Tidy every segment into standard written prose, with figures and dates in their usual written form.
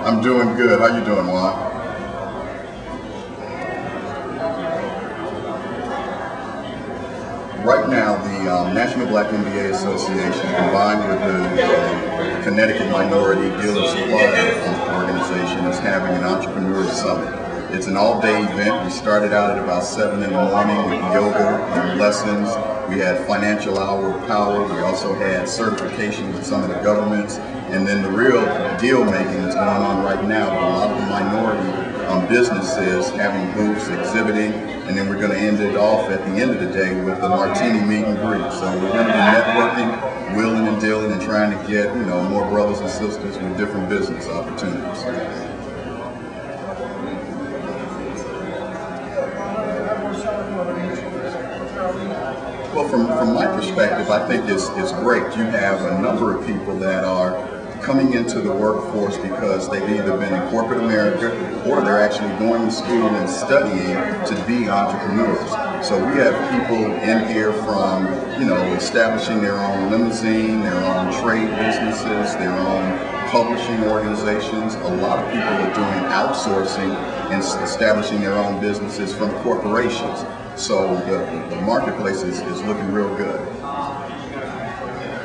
I'm doing good. How you doing, Juan? Right now, the National Black MBA Association, combined with the Connecticut Minority Dealer Supplier Organization, is having an Entrepreneur Summit. It's an all-day event. We started out at about 7 in the morning with yoga and lessons. We had financial hour of power. We also had certification with some of the governments. And then the real deal making that's going on right now with a lot of the minority businesses having booths, exhibiting, and then we're going to end it off at the end of the day with the martini meet and greet. So we're going to be networking, wheeling and dealing, and trying to get, you know, more brothers and sisters with different business opportunities. Well, from my perspective, I think it's great. You have a number of people that are coming into the workforce because they've either been in corporate America or they're actually going to school and studying to be entrepreneurs. So we have people in here from, you know, establishing their own limousine, their own trade businesses, their own publishing organizations. A lot of people are doing outsourcing and establishing their own businesses from corporations. So the marketplace is looking real good.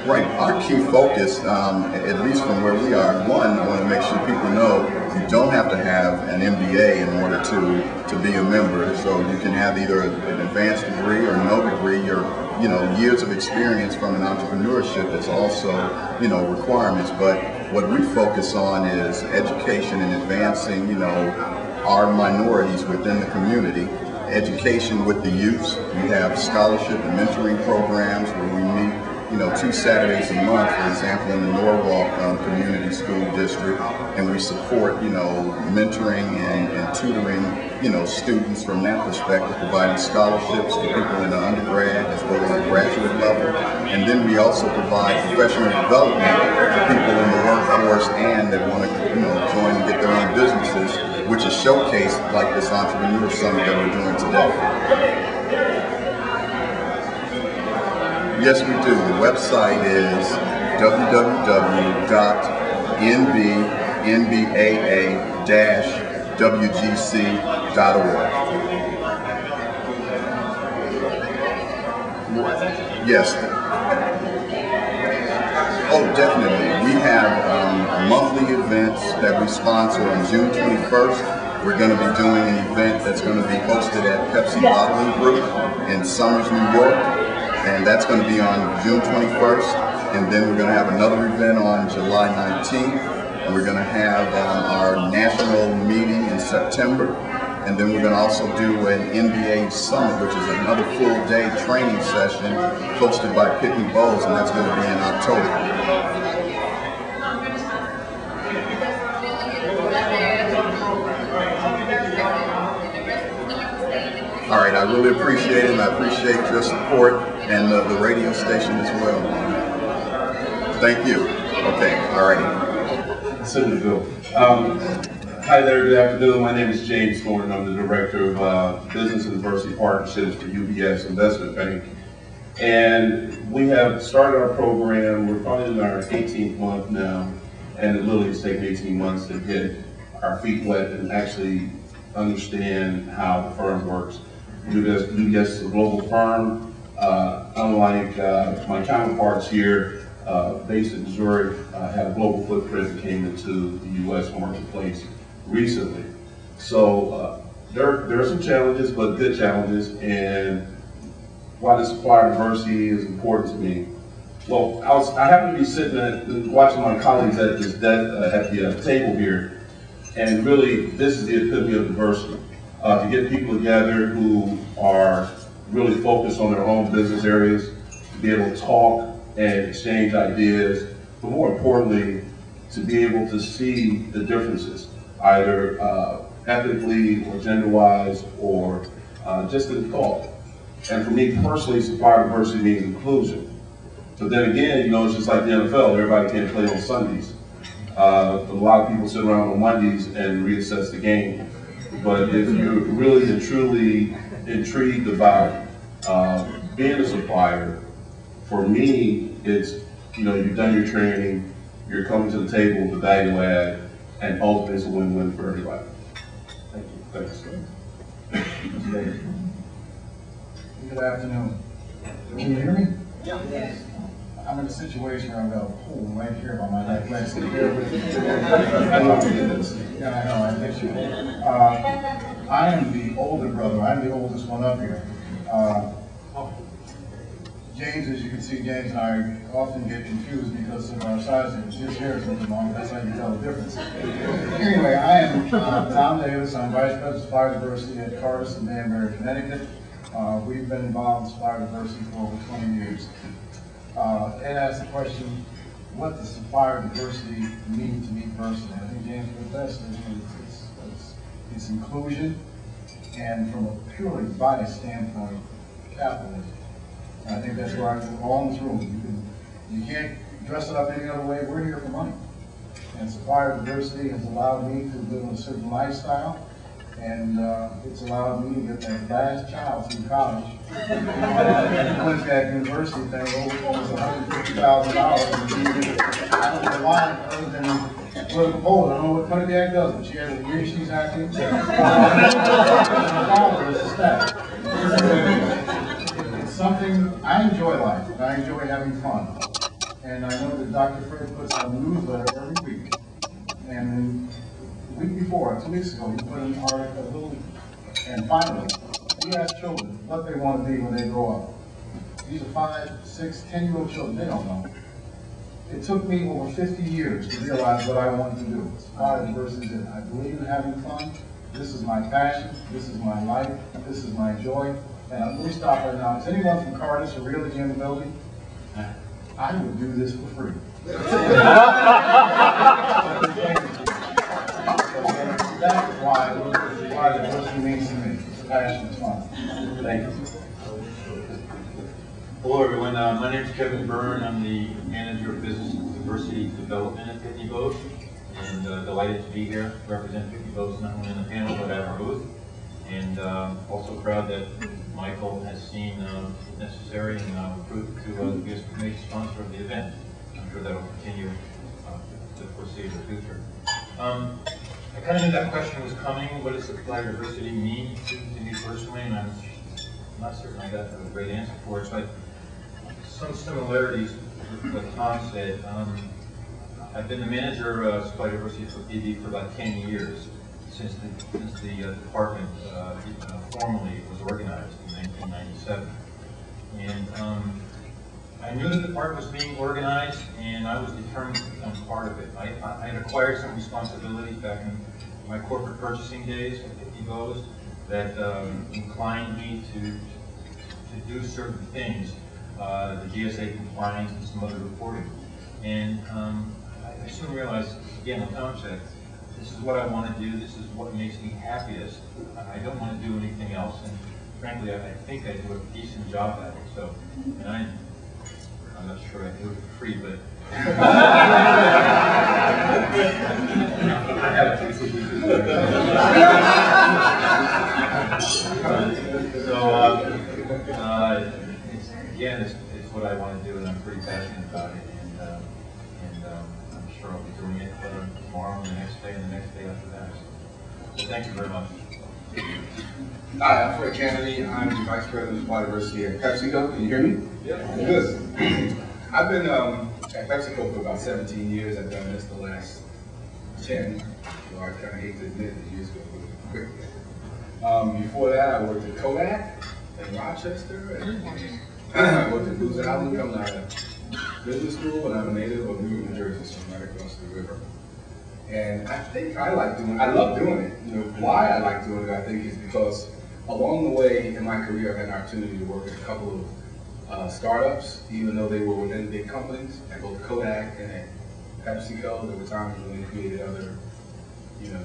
Right, our key focus, at least from where we are, one, I want to make sure people know you don't have to have an MBA in order to be a member. So you can have either an advanced degree or no degree, or, you know, years of experience from an entrepreneurship is also, you know, requirements. But what we focus on is education and advancing, you know, our minorities within the community. Education with the youth. We have scholarship and mentoring programs where we meet, you know, 2 Saturdays a month, for example, in the Norwalk Community School District, and we support, you know, mentoring and tutoring, you know, students from that perspective, providing scholarships to people in the undergrad as well as the graduate level. And then we also provide professional development for people in the workforce and that want to, you know, join and get their own businesses, which is showcased like this Entrepreneur Summit that we're doing today. Yes, we do. The website is www.nbaa-wgc.org. Yes. Oh, definitely. We have monthly events that we sponsor on June 21st. We're going to be doing an event that's going to be hosted at Pepsi Bottling Group in Somers, New York. And that's going to be on June 21st, and then we're going to have another event on July 19th, and we're going to have our national meeting in September, and then we're going to also do an NBA Summit, which is another full-day training session hosted by Pitney Bowes, and that's going to be in October. All right, I really appreciate it, and I appreciate your support and the radio station as well. Thank you. Okay, all righty. Certainly, Bill. Hi there, good afternoon. My name is James Gordon. I'm the Director of Business and Diversity Partnerships for UBS Investment Bank. And we have started our program. We're probably in our 18th month now, and it literally has taken 18 months to get our feet wet and actually understand how the firm works. UBS is a global firm. Unlike my counterparts here, based in Zurich, had a global footprint and came into the U.S. marketplace recently. So there are some challenges, but good challenges. And why the supplier diversity is important to me. Well, I happen to be sitting watching my colleagues at this at the table here, and really this is the epitome of diversity. To get people together who are really focused on their own business areas, to be able to talk and exchange ideas, but more importantly, to be able to see the differences, either ethnically or gender-wise or just in thought. And for me personally, supplier diversity means inclusion. But then again, you know, it's just like the NFL, everybody can't play on Sundays. A lot of people sit around on Mondays and reassess the game. But if you're really and truly intrigued about being a supplier, for me, it's, you know, you've done your training, you're coming to the table with the value add, and ultimately it's a win-win for everybody. Thank you. Thanks. Good afternoon. Can you hear me? Yes. I'm in a situation where I've got a pool right here by my left leg. So bear with me. Yeah, I know, I think you. I am the older brother. I'm the oldest one up here. James, as you can see, James and I often get confused because of our sizes. His hair is looking long, that's how you tell the difference. Anyway, I am Tom Davis. I'm Vice President of Supplier Diversity at Cardis in Danbury, Connecticut. We've been involved in supplier diversity for over 20 years. Ed asked the question, what does supplier diversity mean to me personally? I think James put it best. It's inclusion, and from a purely biased standpoint, capitalism. And I think that's where I'm all in this room. You can't dress it up any other way. We're here for money. And supplier diversity has allowed me to live a certain lifestyle, and it's allowed me to get that last child through college. At University paying almost $150,000. I don't know why, other than political polls. I don't know what Cmdsc does, but she has a degree, she's acting. It's something, I enjoy life, and I enjoy having fun. And I know that Dr. Fred puts out a newsletter every week. And the week before, 2 weeks ago, he put in a little, and finally, he asked children what they want to be when they grow up. These are 5, 6, 10-year-old children, they don't know. It took me over 50 years to realize what I wanted to do. Supplier diversity is it. I believe in having fun. This is my passion. This is my life. This is my joy. And let me stop right now. Is anyone from Cardis or Realty in the building? I would do this for free. That's why diversity means to me. It's a passion, it's fun. Thank you. Hello everyone, my name is Kevin Byrne. I'm the Manager of Business Diversity Development at Pitney Bowes, and delighted to be here to represent Pitney Bowes not only in the panel but at our booth. And also proud that Michael has seen it necessary and approved to be a major sponsor of the event. I'm sure that will continue the foreseeable future. I kind of knew that question was coming. What does supplier diversity mean to me personally? And I'm not certain I got a great answer for it, but some similarities with what Tom said. I've been the manager of supplier diversity for PB for about 10 years, since the department formally was organized in 1997. And I knew the department was being organized, and I was determined to become part of it. I had acquired some responsibilities back in my corporate purchasing days at Pitney Bowes that inclined me to do certain things, the GSA compliance and some other reporting. And I soon realized, again, what Tom said, this is what I want to do, this is what makes me happiest. I don't want to do anything else, and frankly, I think I do a decent job at it. So, and I'm not sure I do it for free, but I have a it's what I want to do, and I'm pretty passionate about it. And I'm sure I'll be doing it tomorrow, and the next day, and the next day after that. So thank you very much. Hi, I'm Fred Kennedy. I'm the Vice President of Supply Diversity at PepsiCo. Can you hear me? Yeah. Good. I've been at PepsiCo for about 17 years. I've done this the last 10. So I kind of hate to admit that years go quickly. Before that, I worked at Kodak in Rochester. And I worked at Booz Allen coming out of business school, and I'm a native of Newark, New Jersey, so I'm right across the river. And I think I love doing it. You know, why I like doing it, I think, is because along the way in my career, I've had an opportunity to work at a couple of startups, even though they were within big companies, at both Kodak and at PepsiCo. There were times when they created other,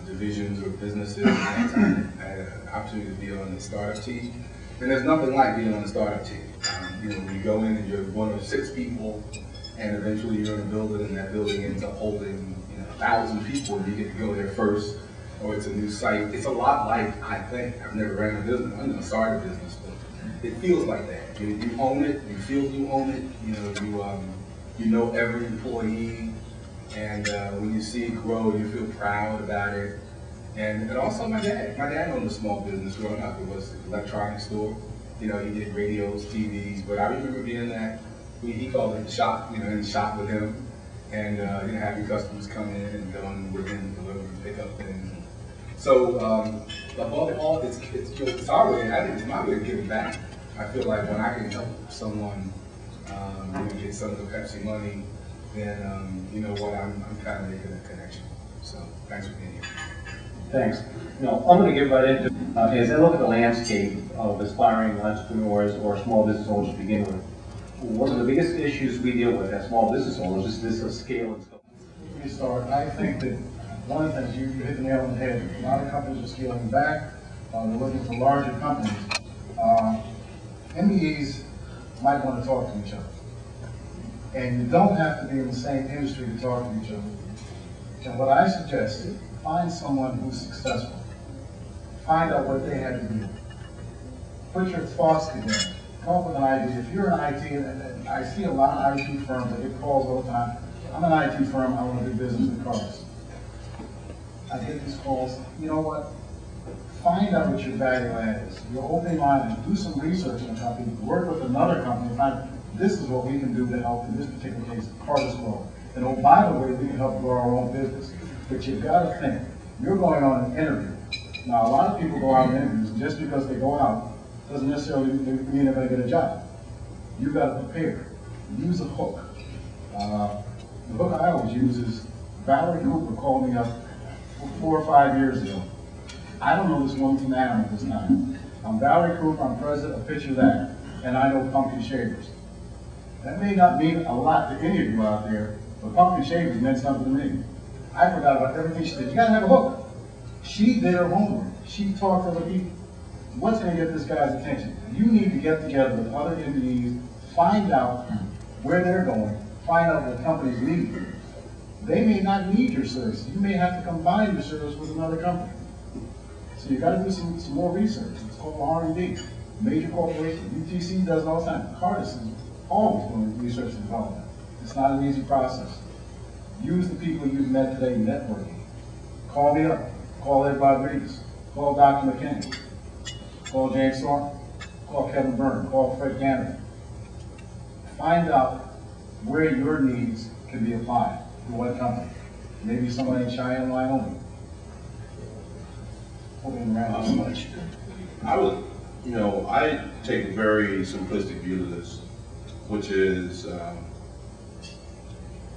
divisions or businesses. And at that time, I had an opportunity to be on the startup team. And there's nothing like being on the startup team. When you go in and you're one of 6 people, and eventually you're in a building, and that building ends up holding 1,000 people, and you get to go there first, or it's a new site. It's a lot like, I think, I've never ran a business, I never started a business, but it feels like that. You own it, you feel you own it, you know every employee, And when you see it grow, you feel proud about it. And also my dad owned a small business growing up. It was an electronics store. You know, he did radios, TVs, but I remember being that, he called it the shop, you know, in the shop with him. And, you know, having customers come in and going within, deliver and pick up things. So, above all, it's our way, I think it's my way of giving back. I feel like when I can help someone, you know, get some of the Pepsi money, then, you know what, I'm kind of making a connection. So, thanks for being here. Thanks. No, I'm going to get right into as I look at the landscape of aspiring entrepreneurs or small business owners to begin with. One of the biggest issues we deal with as small business owners is this of scale and scope. Let me start. I think that one of the things, you hit the nail on the head. A lot of companies are scaling back. They're looking for larger companies. MBAs might want to talk to each other. And you don't have to be in the same industry to talk to each other. And what I suggest is find someone who's successful. Find out what they had to do. Put your thoughts together. Come up with an idea. If you're in IT, and I see a lot of IT firms that get calls all the time. I'm an IT firm, I want to do business with cars. I get these calls. You know what? Find out what your value add is. You're open-minded. Do some research in a company. Work with another company. Find this is what we can do to help in this particular case, cars grow. And oh, by the way, we can help grow our own business. But you've got to think. You're going on an interview. Now, a lot of people go out on interviews, and just because they go out doesn't necessarily mean they're going to get a job. You've got to prepare. Use a hook. The hook I always use is Valerie Cooper called me up 4 or 5 years ago. I don't know this woman from Adam at this time. I'm Valerie Cooper, I'm president of Picture That, and I know pumpkin shavers. That may not mean a lot to any of you out there, but pumpkin shavers meant something to me. I forgot about everything she did. You gotta have a hook. She did her homework. She talked to other people. What's gonna get this guy's attention? You need to get together with other MBEs, find out where they're going, find out what companies need. They may not need your service. You may have to combine your service with another company. So you gotta do some more research. It's called R&D. Major corporation, UTC does it all the time. Cardis is always doing research and development. It's not an easy process. Use the people you've met today networking. Call me up. Call Ed Rodriguez. Call Dr. McKinney. Call James Thornton. Call Kevin Byrne. Call Fred Canada. Find out where your needs can be applied to what company. Maybe somebody in Cheyenne, Wyoming. Holding around so much. I would, you know, I take a very simplistic view of this, which is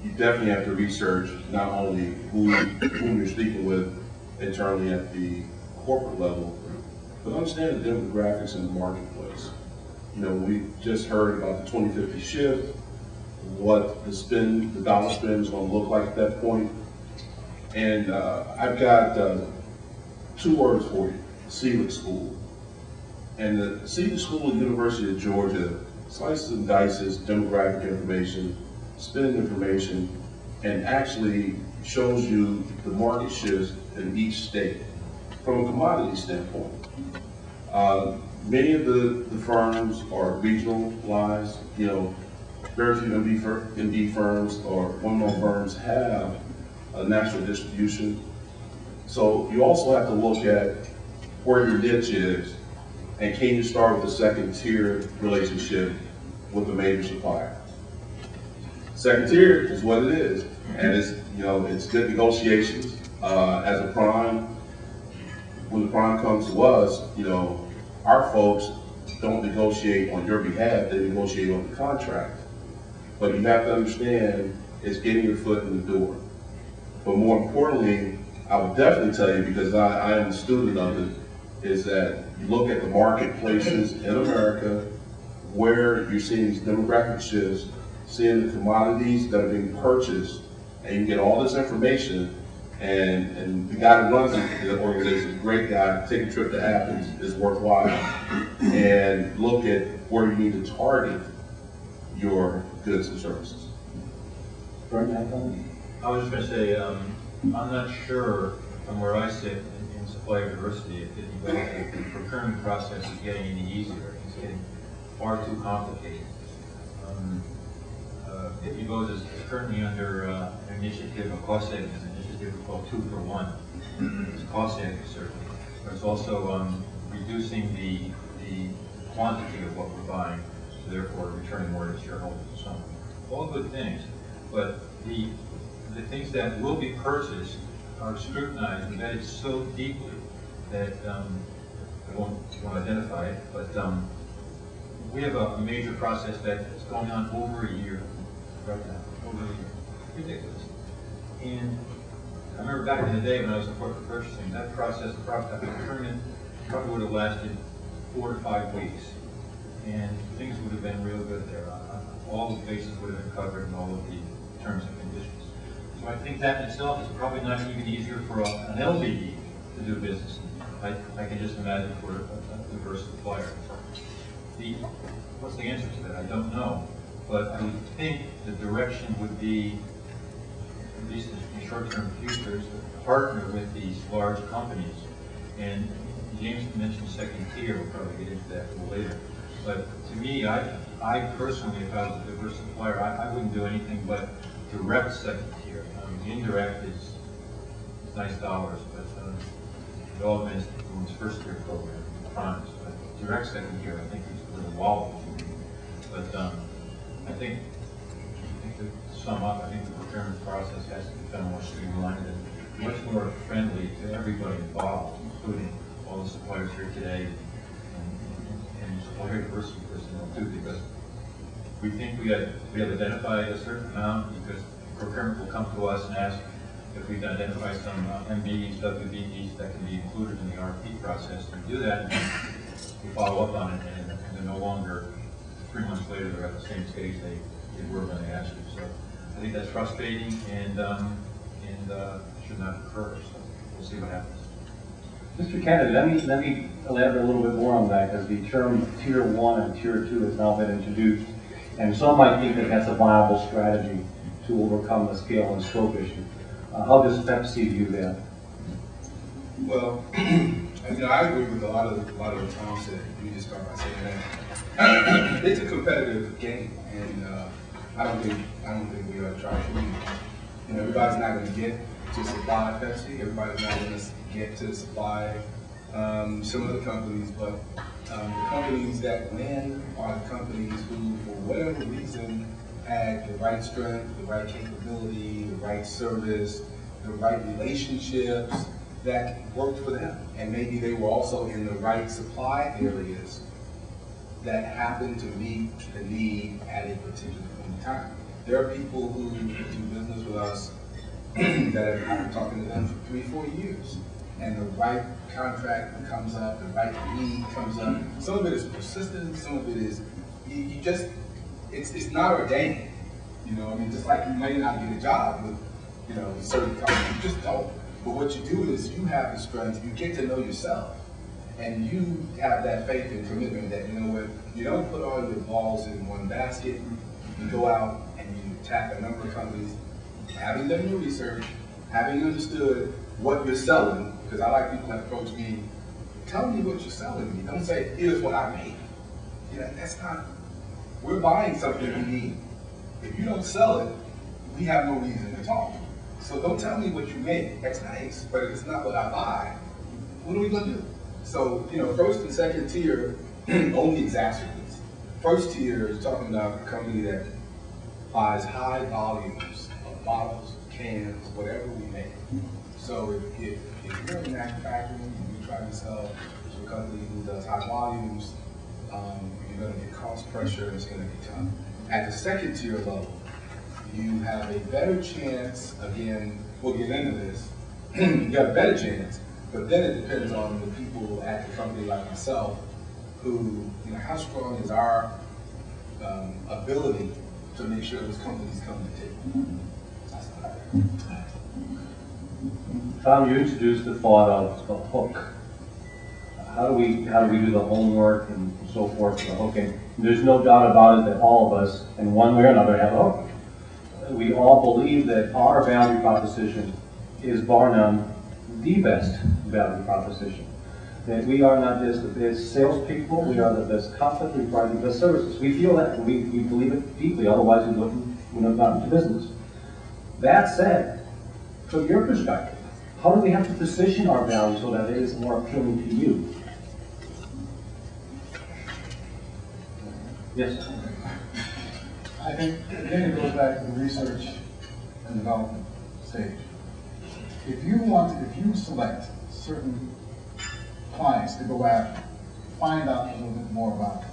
you definitely have to research not only who you're speaking with internally at the corporate level, but understand the demographics in the marketplace. You know, we just heard about the 2050 shift, what the dollar spend is going to look like at that point. And I've got 2 words for you, Seelig School. And the Seelig School at the University of Georgia slices and dices demographic information, spend information, and actually shows you the market shifts in each state from a commodity standpoint. Many of the firms are regionalized. You know, very few MD firms or one-man firms have a national distribution. So you also have to look at where your niche is, and can you start with a second-tier relationship with a major supplier? Second tier is what it is, and it's, you know, it's good negotiations. As a prime, when the prime comes to us, you know, our folks don't negotiate on your behalf; they negotiate on the contract. But you have to understand, it's getting your foot in the door. But more importantly, I would definitely tell you, because I am a student of it, is that you look at the marketplaces in America where you're seeing these demographic shifts, seeing the commodities that are being purchased, and you get all this information, and the guy who runs the organization is a great guy. Take a trip to Athens is worthwhile, and look at where you need to target your goods and services. I was just going to say, I'm not sure from where I sit in supplier diversity if the procurement process is getting any easier. It's getting far too complicated. Pitney Bowes is currently under an initiative, a cost savings initiative called 2 for 1. It's cost savings certainly, but it's also reducing the quantity of what we're buying, so therefore returning more to shareholders and so on. All good things, but the things that will be purchased are scrutinized and vetted so deeply that I won't identify it, but we have a major process that's going on over a year right now, over a year. Ridiculous. And I remember back in the day when I was in corporate purchasing, that process, the procurement probably would have lasted 4 to 5 weeks. And things would have been real good there. All the bases would have been covered in all of the terms and conditions. So I think that in itself is probably not even easier for an LBE to do business. I can just imagine for a diverse supplier. What's the answer to that? I don't know. But I would think the direction would be, at least in the short-term future, is to partner with these large companies. And James mentioned second tier. We'll probably get into that a little later. But to me, I personally, if I was a diverse supplier, I wouldn't do anything but direct second tier. Indirect is nice dollars, but it all depends on his first tier program, promise. But direct second tier, I think is a little wall. But I think to sum up, I think the procurement process has to become more streamlined and much more friendly to everybody involved, including all the suppliers here today and supplier diversity personnel too, because we think we have identified a certain amount, because procurement will come to us and ask if we've identified some MBEs, WBEs that can be included in the RFP process. We do that, and we follow up on it, and they're no longer 3 months later they're at the same stage they were when they asked you. So I think that's frustrating and should not occur. So we'll see what happens. Mr. Kennedy, let me elaborate a little bit more on that, because the term Tier 1 and Tier 2 has now been introduced, and some might think that that's a viable strategy to overcome the scale and scope issue. How does Pepsi view that? Well, I agree with a lot of the comments that you just started by saying that. It's a competitive game, and I don't think we are trying to. Everybody's not going to get to supply Pepsi. Everybody's not going to get to supply some other companies, but the companies that win are the companies who, for whatever reason, had the right strength, the right capability, the right service, the right relationships that worked for them. And maybe they were also in the right supply areas that happened to meet the need at a particular point in time. There are people who do business with us that have been talking to them for 3 or 4 years. And the right contract comes up, the right need comes up. Some of it is persistent, some of it is, it's not ordained. Just like you may not get a job with, certain companies, you just don't. But what you do is you have the strength, you get to know yourself, and you have that faith and commitment that, you don't put all your balls in one basket, you go out and you attack a number of companies, having done your research, having understood what you're selling, because I like people that approach me, tell me what you're selling me. Don't say, here's what I made. That's not, we're buying something we need. If you don't sell it, we have no reason to talk. So don't tell me what you make. That's nice, but if it's not what I buy, what are we going to do? So, first and second tier only exacerbates. First tier is talking about a company that buys high volumes of bottles, cans, whatever we make. So if you're in manufacturing and you try to sell to a company who does high volumes, you're going to get cost pressure and it's going to be tough. At the second tier level, you have a better chance, again, we'll get into this, you have a better chance, but then it depends on the people at the company like myself who, how strong is our ability to make sure those companies come to the table. That's not right. Tom, you introduced the thought of the hook. How do we do the homework and so forth for the hooking? There's no doubt about it that all of us, in one way or another, have a hook. We all believe that our value proposition is bar none the best value proposition. That we are not just the best salespeople, we are the best company, we provide the best services. We feel that, we believe it deeply, otherwise we wouldn't got into business. That said, from your perspective, how do we have to position our value so that it is more appealing to you? Yes, sir. I think, again, it goes back to the research and development stage. If you select certain clients to go after, find out a little bit more about them.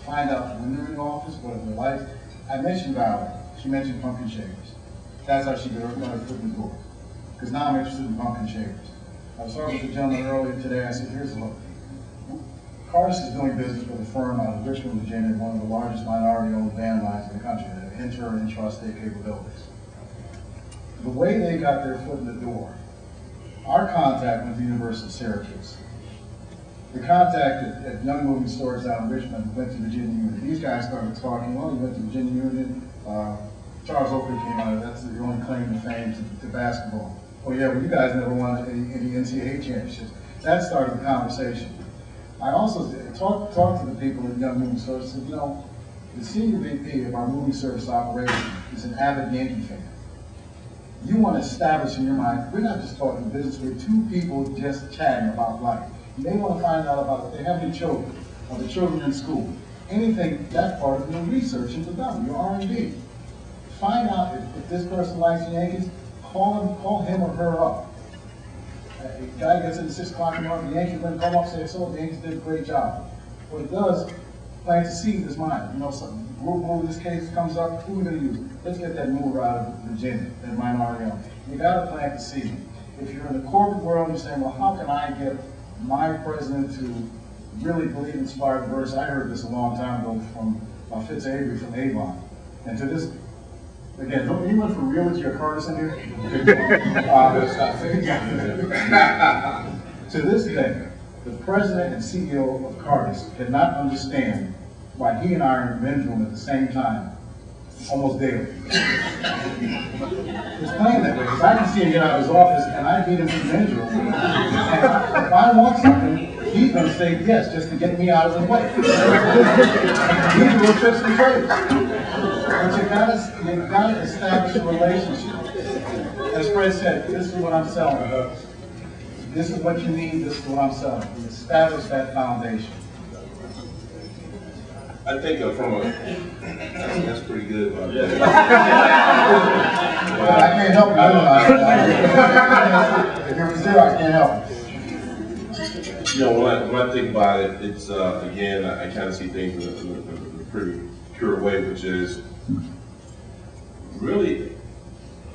Find out when they're in the office, what they're like. I mentioned Valerie. She mentioned pumpkin shakers. That's how she got her foot in the door. Because now I'm interested in pumpkin shakers. I was talking to the gentleman earlier today. I said, here's the look. Cardis is doing business with a firm out of Richmond, Virginia, one of the largest minority-owned van lines in the country that have inter- and intrastate capabilities. The way they got their foot in the door, our contact with the University of Syracuse, the contact at Young Moving Stores out in Richmond went to Virginia Union. These guys started talking, well, he went to Virginia Union. Charles Oakley came out of it. That's the only claim to fame to basketball. Oh yeah, well you guys never won any NCAA championships. That started the conversation. I also talked to the people at Young Moving Stores and said, you know, the senior VP of our moving service operation is an avid Yankee fan. You want to establish in your mind, we're not just talking business, we're two people just chatting about life. You may want to find out about if they have any children, or the children in school. Anything, that's part of your research and development, your R&D. Find out if this person likes the Yankees, call him or her up. A guy gets in at 6 o'clock in the morning, the Yankees then come up and say, so the Yankees did a great job. What it does, plant a seed in his mind. You know, some group move, this case comes up, who are we going to use? Let's get that mover out of Virginia, that minority owned. You got to plant the seed. If you're in the corporate world, you're saying, well, how can I get my president to really believe inspired verse? I heard this a long time ago from Fitz Avery from Avon. And to this, again, don't anyone from Realty or Cardis in here? To this day, the president and CEO of Cardis cannot understand why he and I are in the men's room at the same time, almost daily. It's playing that way, because I can see him get out of his office and I beat him to the men's room. And if I want something, he's going to say yes just to get me out of the way. These are real tricks and trades. But you gotta establish a relationship. As Fred said, this is what I'm selling. This is what you need, this is what I'm selling. You establish that foundation. I think that's pretty good. Well, I can't help you. If you're zero, I can't help you. You know, when I think about it, it's again, I kind of see things in a pretty pure way, which is really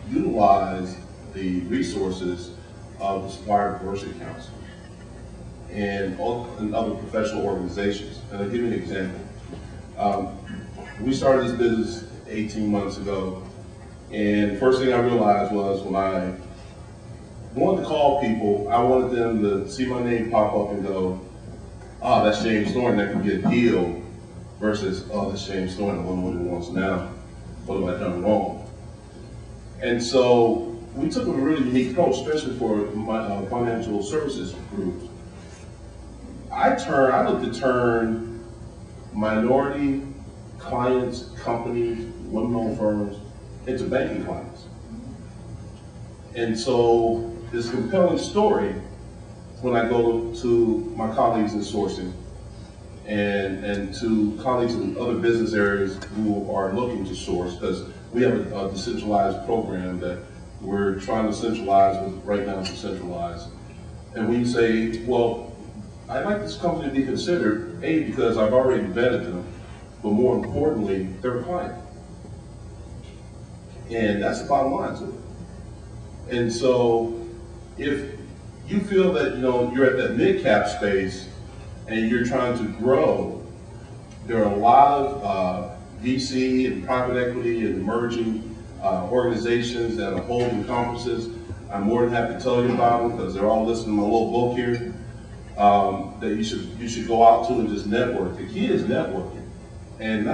utilize the resources of the Supplier Diversity Council and other professional organizations. And I'll give you an example. We started this business 18 months ago, and the first thing I realized was when I wanted to call people, I wanted them to see my name pop up and go, oh, that's James Thornton, that could get a deal, versus, oh, that's James Thornton, I wonder what he wants now. What have I done wrong? And so we took a really unique approach, especially for my financial services group. I looked to turn minority clients, companies, women-owned firms into banking clients. And so this compelling story, when I go to my colleagues in sourcing and to colleagues in other business areas who are looking to source, because we have a decentralized program that we're trying to centralize with right now to centralize. And we say, well, I'd like this company to be considered, A, because I've already vetted them, but more importantly, they're a client. And that's the bottom line to it. And so if you feel that you're at that mid-cap space and you're trying to grow, there are a lot of VC and private equity and emerging organizations that are holding conferences. I'm more than happy to tell you about them because they're all listed in my little book here. That you should go out to and just network. The key is networking, and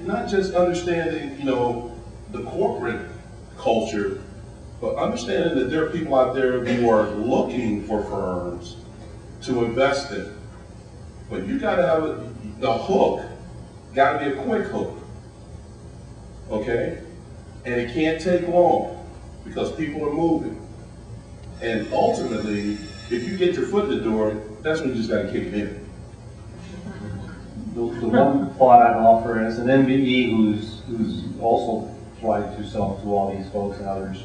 not just understanding the corporate culture, but understanding that there are people out there who are looking for firms to invest in. But you got to have the hook. Got to be a quick hook. okay? And it can't take long because people are moving. And ultimately, if you get your foot in the door, that's when you just gotta kick it in. The one thought I'd offer as an MBE who's also tried to sell to all these folks and others,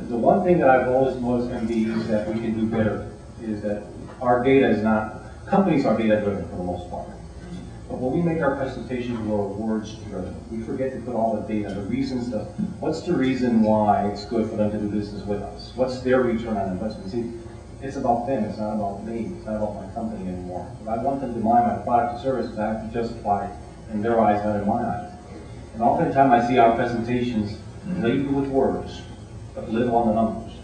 the one thing that I've always noticed MBE is that we can do better, is that our data is not, companies are data driven for the most part. But when we make our presentations, we're words driven. We forget to put all the data, the reasons, what's the reason why it's good for them to do business with us? What's their return on investment? See, it's about them, it's not about me, it's not about my company anymore. If I want them to buy my product or services, I have to justify in their eyes, not in my eyes. And oftentimes I see our presentations laden with words, but little on the numbers.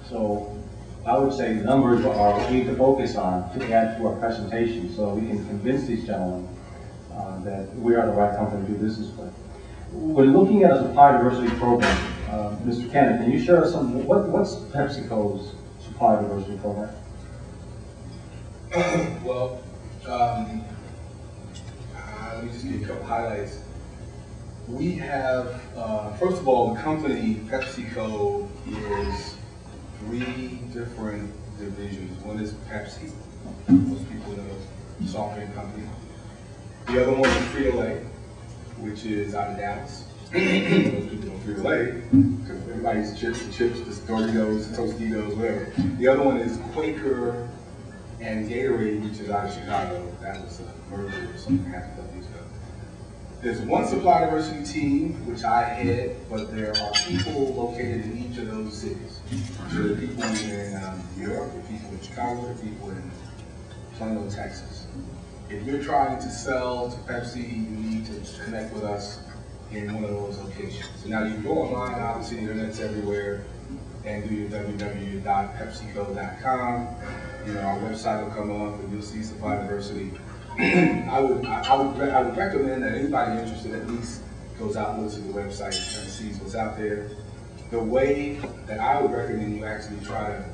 So I would say the numbers are what we need to focus on to add to our presentation so we can convince these gentlemen that we are the right company to do business with. We're looking at a supply diversity program. Mr. Kenneth, can you share some, what's PepsiCo's supply diversity program? Well, let me just give you a couple highlights. We have, first of all, the company, PepsiCo, is 3 different divisions. One is Pepsi, most people know, soft drink company. The other one is Frito-Lay, which is out of Dallas. Most people know Frito-Lay, because everybody eats chips, the Doritos, the Tostitos, whatever. The other one is Quaker and Gatorade, which is out of Chicago. That was a merger or something happened a couple years ago. There's one supply diversity team, which I head, but there are people located in each of those cities. So there are people in New York, there are people in Chicago, there are people in Plano, Texas. If you're trying to sell to Pepsi, you need to connect with us in one of those locations. So now you can go online, obviously the internet's everywhere, and do your www.pepsico.com. You know, our website will come up and you'll see supply diversity. I would recommend that anybody interested at least goes out and looks at the website and sees what's out there. The way that I would recommend you actually try to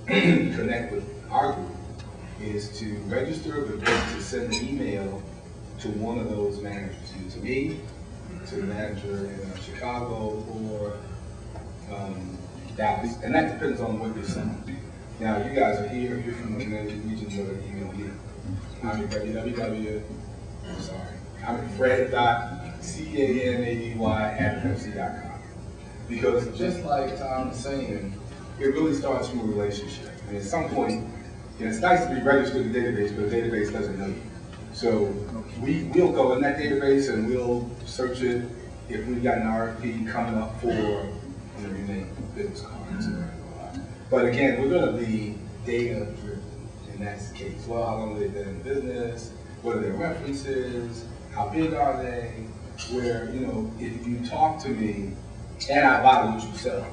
connect with our group is to register, but then to send an email to one of those managers, either to me, to the manager in Chicago, or Dallas. And that depends on what you're sending. Now, you guys are here, you're from the Connecticut region, so email me. I'm at fred.canady@pepsi.com. Because just like Tom was saying, it really starts from a relationship. And at some point, you know, it's nice to be registered in the database, but the database doesn't know you. So we'll go in that database and we'll search it if we've got an RFP coming up for, you know, your name, business cards. But again, we're going to be data driven. And that's the case. Well, how long have they been in business? What are their references? How big are they? Where, you know, if you talk to me and I buy what you sell,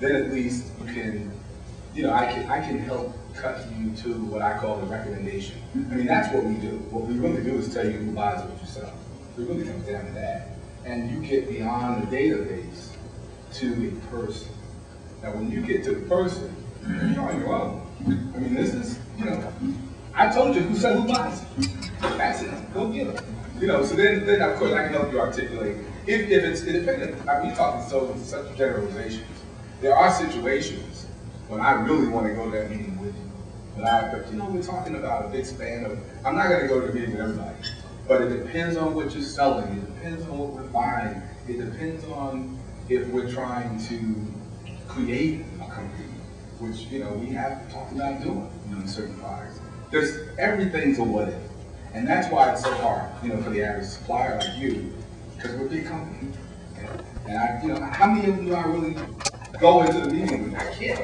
then at least you can, you know, I can help cut you to what I call the recommendation. I mean, that's what we do. What we really do is tell you who buys what you sell. It really comes down to that. And you get beyond the database to a person. Now, when you get to the person, you're on your own. I mean, this is, you know, I told you who said who buys it. That's it. Go get it. You know, so then of course I can help you articulate. If it's independent, I mean, you're talking so such generalizations. There are situations when I really want to go to that meeting with you. But you know, we're talking about a big span of, I'm not going to go to the meeting with everybody. But it depends on what you're selling. It depends on what we're buying. It depends on if we're trying to create a company, which, you know, we have talked about doing, you know, certain products. There's everything's a what if. And that's why it's so hard, you know, for the average supplier like you, because we're a big company. And I, you know, how many of you do I really go into the meeting with? I can't.